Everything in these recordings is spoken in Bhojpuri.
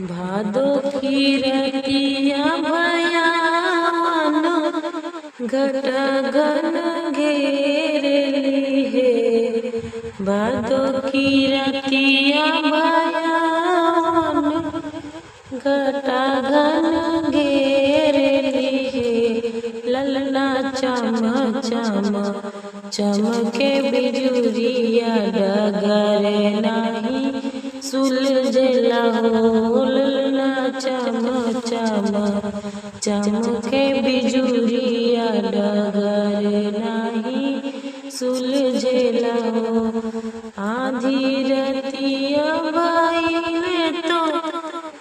भादो की रतिया भयावन घट घन घेरली है। भादो की रतिया भयावन घट घन घेरली है। ललना चम चम चमके बिजुरिया डगर नहीं सुलझला हो। ललना चम चम चमके बिजुरिया डगर नहीं सुलझला हो। आधी रतिया भइले तो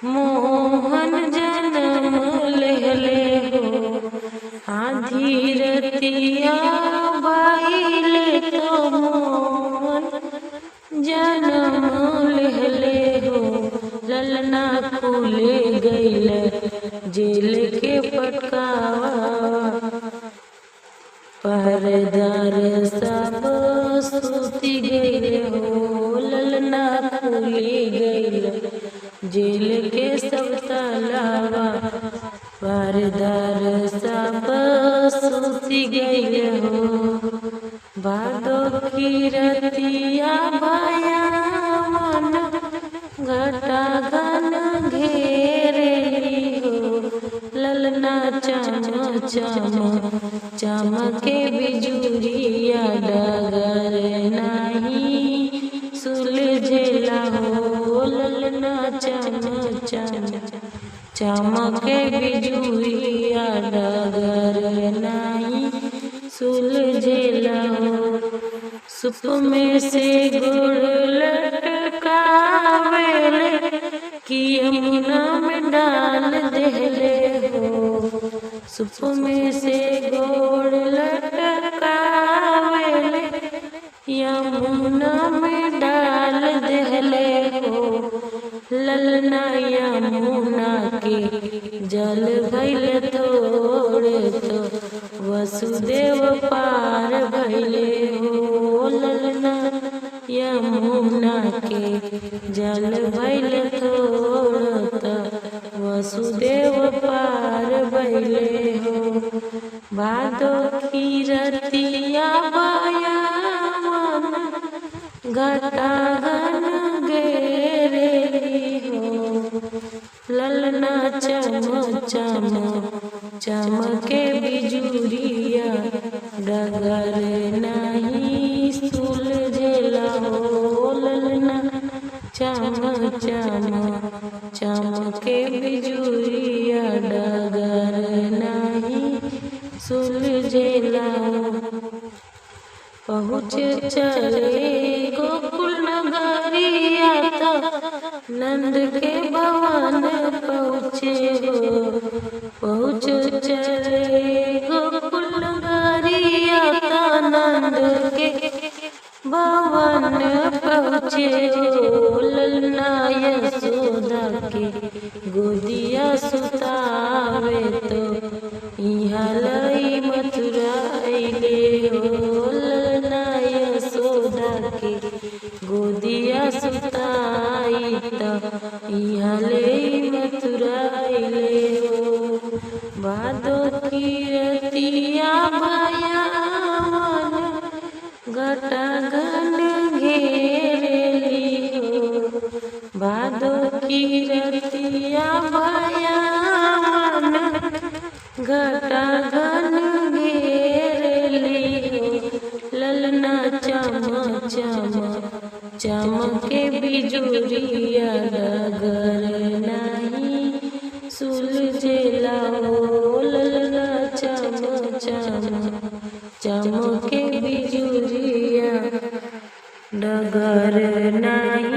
मोहन जन्म लेले हो। आधी रतिया भइले तो मोहन जन्म लेले हो। ललना खुले गईल जेल के पटकावा पहरेदार सब सूती गए हो। ललना खुली गईल जेल के सब तालावा पहरेदार सब सूती गए हो। भादो की रतिया भयावन घटा घन घेरली हो। ललना चम चम चमके बिजुरिया डगर नहीं सुलझला हो। ललना चम चम चमके बिजुरिया डगर नहीं सुलझला हो। सुप में से गुड़ लटकावेले कि यमुना में डाल देले हो। सुप में से गुड़ लटकावेले यमुना में डाल देले हो। ललना यमुना के जल भइल थोड़े तो वसुदेव पार भइले हो। ललना यमुना के जल भइल थोड़ तो वसुदेव पार भइले हो। भादो की रतिया भयावन घटा घन घेरली हो। ललना चम चम चमके बिजुरिया डगर नहीं सुलझला हो। ललना चम चम चमके बिजुरिया डगर नहीं सुलझला हो। पहुँच चले गोकुल नगरिया तो नंद के भवन पहुँचे हो। पहुँच चले गोकुल नगरिया तो नंद के भवन पहुँचे हो। ललना यशोदा के गोदिया सुतावे तो इहाँ लई मथुरा अइले हो। ललना यशोदा के गोदिया सुताई तो इहाँ लई मथुरा अइले हो। भादो की रतिया भयावन घटा घन घेरली हो। भादो की रतिया भयावन घटा घन घेरली हो। ललना चम चम चमके बिजुरिया डगर नहीं सुलझला हो। ललना चम चम चमके बिजुरिया डगर नहीं